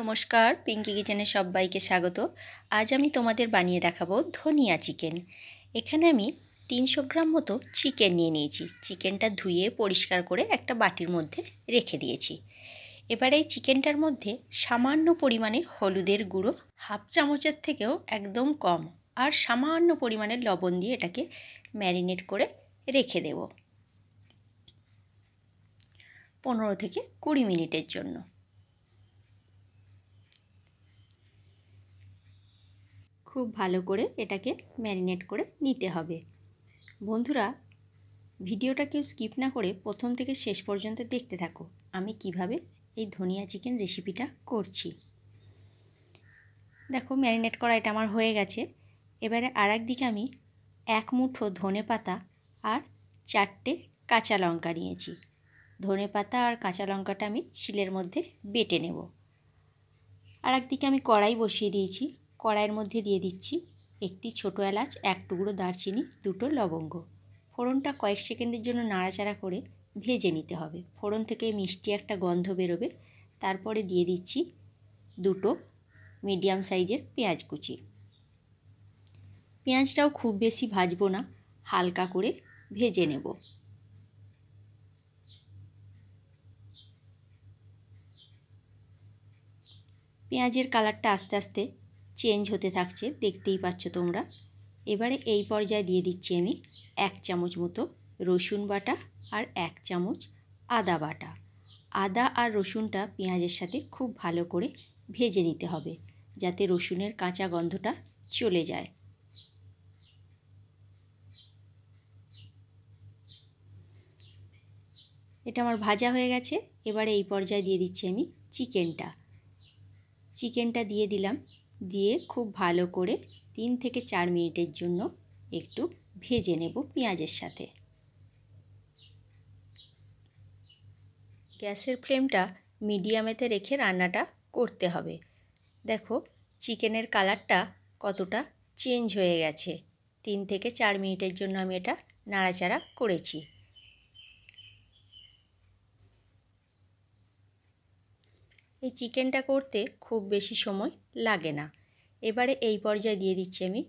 নমস্কার, পিঙ্কি কিচেনে সবাইকে স্বাগত। আজ আমি তোমাদের বানিয়ে দেখাবো ধনিয়া চিকেন। এখানে আমি 300 গ্রাম মতো চিকেন নিয়ে নিয়েছি। চিকেনটা ধুয়ে পরিষ্কার করে একটা বাটির মধ্যে রেখে দিয়েছি। এবার এই চিকেনটার মধ্যে সামান্য পরিমাণে হলুদের গুঁড়ো, হাফ চামচের থেকেও একদম কম, আর সামান্য পরিমাণে লবণ দিয়ে এটাকে ম্যারিনেট করে রেখে দেব 15 থেকে 20 মিনিটের জন্য। খুব ভালো করে এটাকে ম্যারিনেট করে নিতে হবে। বন্ধুরা, ভিডিওটা কেউ স্কিপ না করে প্রথম থেকে শেষ পর্যন্ত দেখতে থাকো আমি কিভাবে এই ধনিয়া চিকেন রেসিপিটা করছি। দেখো, ম্যারিনেট করা এটা আমার হয়ে গেছে। এবারে আরেক দিকে আমি 1 মুঠো ধনে পাতা আর 4টে কাঁচা লঙ্কা নিয়েছি। ধনে পাতা আর কাঁচা লঙ্কাটা আমি শিলের মধ্যে বেটে নেব। আরেক দিকে আমি কড়াই বসিয়ে দিয়েছি। কড়াইয়ের মধ্যে দিয়ে দিচ্ছি একটি ছোটো এলাচ, 1 টুকরো দারচিনি, 2টো লবঙ্গ। ফোড়নটা কয়েক সেকেন্ডের জন্য নাড়াচাড়া করে ভেজে নিতে হবে। ফোড়ন থেকে মিষ্টি একটা গন্ধ বেরোবে। তারপরে দিয়ে দিচ্ছি 2টো মিডিয়াম সাইজের পেঁয়াজ কুচি। পেঁয়াজটাও খুব বেশি ভাজবো না, হালকা করে ভেজে নেব। পেঁয়াজের কালারটা আস্তে আস্তে চেঞ্জ হতে থাকছে, দেখতেই পাচ্ছ তোমরা। এবারে এই পর্যায়ে দিয়ে দিচ্ছি আমি 1 চামচ মতো রসুন বাটা আর 1 চামচ আদা বাটা। আদা আর রসুনটা পেঁয়াজের সাথে খুব ভালো করে ভেজে নিতে হবে, যাতে রসুনের কাঁচা গন্ধটা চলে যায়। এটা আমার ভাজা হয়ে গেছে। এবারে এই পর্যায়ে দিয়ে দিচ্ছি আমি চিকেনটা দিয়ে দিলাম। দিয়ে খুব ভালো করে 3 থেকে 4 মিনিটের জন্য একটু ভেজে নেব পেঁয়াজের সাথে। গ্যাসের ফ্লেমটা মিডিয়ামেতে রেখে রান্নাটা করতে হবে। দেখো, চিকেনের কালারটা কতটা চেঞ্জ হয়ে গেছে। 3 থেকে 4 মিনিটের জন্য আমি এটা নাড়াচাড়া করেছি। এই চিকেনটা করতে খুব বেশি সময় লাগে না। এবারে এই পর্যায়ে দিয়ে দিচ্ছি আমি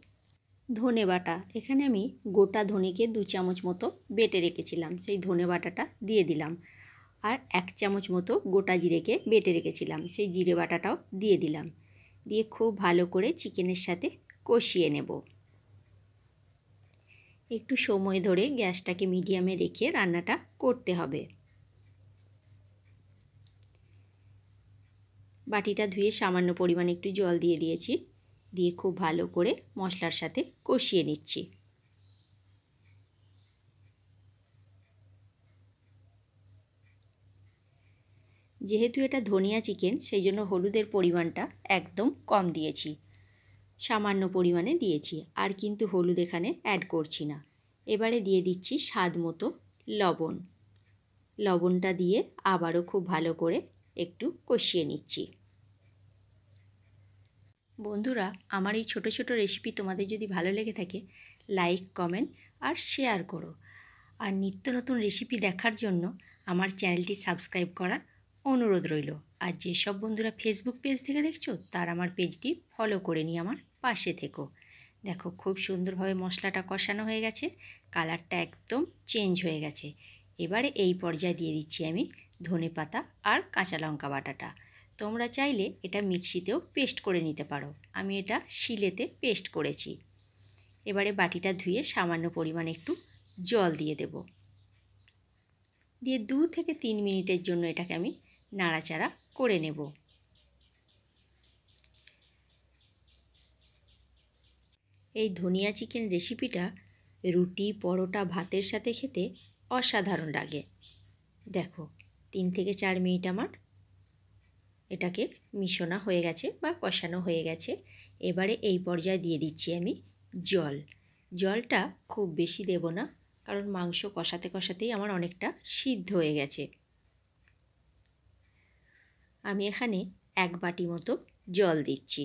ধনে বাটা। এখানে আমি গোটা ধনেকে 2 চামচ মতো বেটে রেখেছিলাম, সেই ধনে বাটাটা দিয়ে দিলাম। আর 1 চামচ মতো গোটা জিরেকে বেটে রেখেছিলাম, সেই জিরে বাটাটাও দিয়ে দিলাম। দিয়ে খুব ভালো করে চিকেনের সাথে কষিয়ে নেব। একটু সময় ধরে গ্যাসটাকে মিডিয়ামে রেখে রান্নাটা করতে হবে। বাটিটা ধুয়ে সামান্য পরিমাণে একটু জল দিয়ে দিয়েছি। দিয়ে খুব ভালো করে মশলার সাথে কষিয়ে নিচ্ছি। যেহেতু এটা ধনিয়া চিকেন, সেই জন্য হলুদের পরিমাণটা একদম কম দিয়েছি, সামান্য পরিমাণে দিয়েছি, আর কিন্তু হলুদ এখানে অ্যাড করছি না। এবারে দিয়ে দিচ্ছি স্বাদ মতো লবণ। লবণটা দিয়ে আবারও খুব ভালো করে একটু কষিয়ে নিচ্ছি। বন্ধুরা, আমার এই ছোট ছোট রেসিপি তোমাদের যদি ভালো লেগে থাকে, লাইক, কমেন্ট আর শেয়ার করো। আর নিত্য নতুন রেসিপি দেখার জন্য আমার চ্যানেলটি সাবস্ক্রাইব করার অনুরোধ রইল। আর যেসব বন্ধুরা ফেসবুক পেজ থেকে দেখছো, তার আমার পেজটি ফলো করে নিয়ে আমার পাশে থেকো। দেখো, খুব সুন্দরভাবে মশলাটা কষানো হয়ে গেছে, কালারটা একদম চেঞ্জ হয়ে গেছে। এবারে এই পর্যায়ে দিয়ে দিচ্ছি আমি ধনেপাতা আর কাঁচা লঙ্কা বাটাটা। তোমরা চাইলে এটা মিক্সিতেও পেস্ট করে নিতে পারো, আমি এটা শিলেতে পেস্ট করেছি। এবারে বাটিটা ধুয়ে সামান্য পরিমাণে একটু জল দিয়ে দেব। দিয়ে 2 থেকে 3 মিনিটের জন্য এটাকে আমি নাড়াচাড়া করে নেব। এই ধনিয়া চিকেন রেসিপিটা রুটি, পরোটা, ভাতের সাথে খেতে অসাধারণ লাগে। দেখো, 3 থেকে 4 মিনিট আমার এটাকে মিশানো হয়ে গেছে বা কষানো হয়ে গেছে। এবারে এই পর্যায়ে দিয়ে দিচ্ছি আমি জলটা খুব বেশি দেব না, কারণ মাংস কষাতে কষাতেই আমার অনেকটা সিদ্ধ হয়ে গেছে। আমি এখানে 1 বাটি মতো জল দিচ্ছি।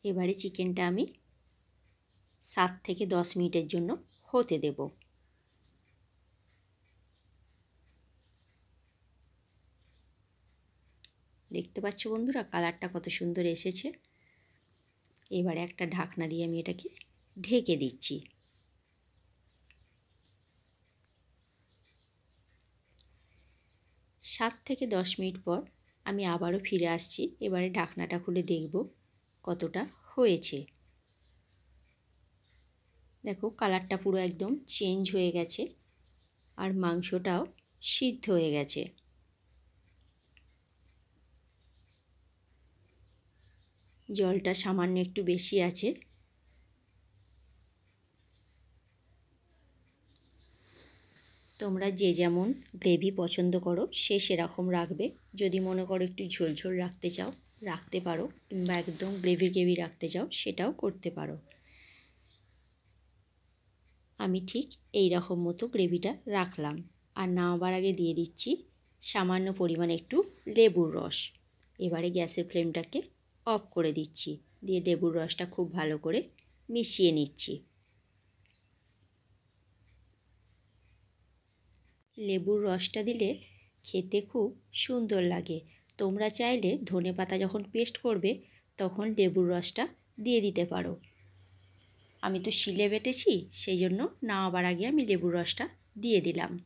এবারে চিকেনটা আমি 7 থেকে 10 মিনিটের জন্য হতে দেব। দেখতে পাচ্ছ বন্ধুরা কালারটা কত সুন্দর এসেছে। এবারে একটা ঢাকনা দিয়ে আমি এটাকে ঢেকে দিচ্ছি। 7 থেকে 10 মিনিট পর আমি আবারও ফিরে আসছি। এবারে ঢাকনাটা খুলে দেখব কতটা হয়েছে। দেখো কালারটা পুরো একদম চেঞ্জ হয়ে গেছে আর মাংসটাও সিদ্ধ হয়ে গেছে। জলটা সামান্য একটু বেশি আছে। তোমরা যে যেমন গ্রেভি পছন্দ করো সে সেরকম রাখবে। যদি মনে করো একটু ঝোল ঝোল রাখতে চাও রাখতে পারো, কিংবা একদম গ্রেভি রাখতে চাও সেটাও করতে পারো। আমি ঠিক এই রকম মতো গ্রেভিটা রাখলাম। আর নামাবার আগে দিয়ে দিচ্ছি সামান্য পরিমাণে একটু লেবুর রস। এবারে গ্যাসের ফ্লেমটাকে অফ করে দিচ্ছি, দিয়ে লেবুর রসটা খুব ভালো করে মিশিয়ে নিচ্ছি। লেবুর রসটা দিলে খেতে খুব সুন্দর লাগে। তোমরা চাইলে ধনেপাতা যখন পেস্ট করবে তখন লেবুর রসটা দিয়ে দিতে পারো। আমি তো শিলে বেটেছি, সেই জন্য নামাবার আগে আমি লেবুর রসটা দিয়ে দিলাম।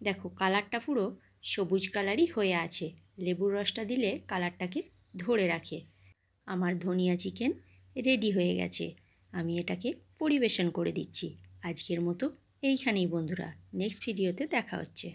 দেখো কালারটা পুরো সবুজ কালারই হয়ে আছে। লেবুর রসটা দিলে কালারটাকে ধরে রাখে। আমার ধনিয়া চিকেন রেডি হয়ে গেছে। আমি এটাকে পরিবেশন করে দিচ্ছি। আজকের মতো এইখানেই বন্ধুরা, নেক্সট ভিডিওতে দেখা হচ্ছে।